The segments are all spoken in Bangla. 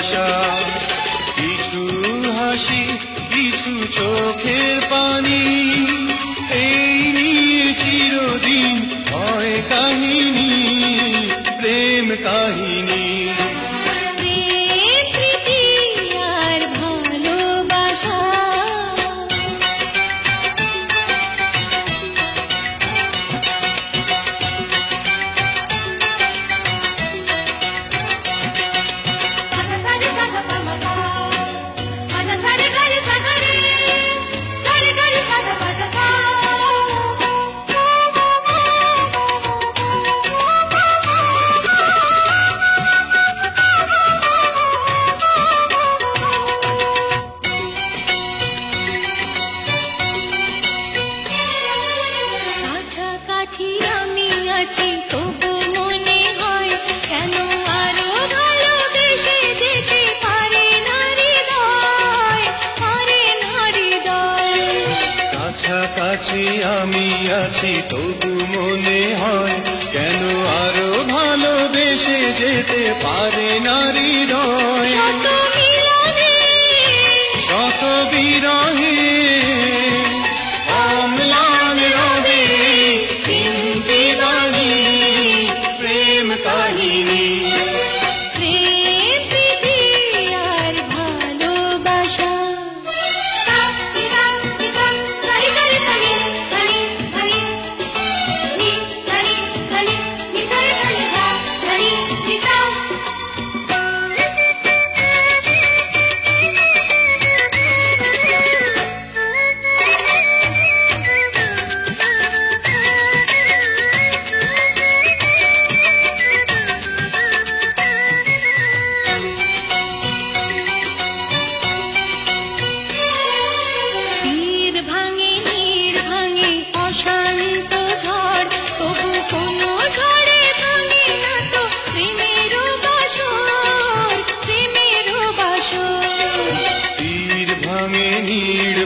আশা। কিছু হাসি, কিছু চোখের পানি, এই নিয়ে চিরদিন হয় কাহিনী, প্রেম কাহিনী। কাছাকাছি আমি আছি তবু মনে হয় কেন আরো ভালোবেসে যেতে পারে না হৃদয়, পারে না হৃদয়। কাছাকাছি আমি আছি তবু মনে হয় কেন আরো ভালোবেসে যেতে পারে না হৃদয়। শত মিলনে, শত বিরহে, অম্লান রবে তিনটি বাণী, প্রেম কাহিনী। প্রেম প্রীতি আর ভালোবাসা।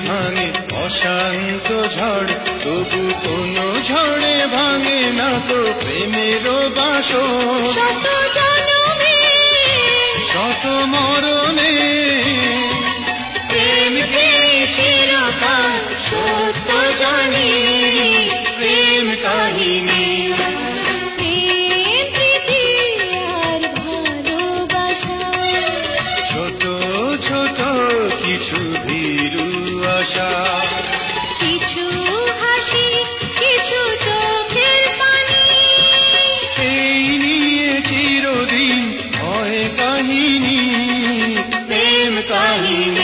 ভাঙে অশান্ত ঝড়, তবু কোনো ঝড়ে ভাঙে না তো প্রেমের বাসর। শত জনমে, শত মরণে, প্রেমকে চিরকাল সত্য জানি, প্রেম কাহিনী। প্রেম প্রীতি আর ভালোবাসা। ছোট ছোট কিছু ভীরু আশা, কিছু হাসি, কিছু চোখের পানি, এই নিয়ে চিরদিন হয় কাহিনী, প্রেম কাহিনী।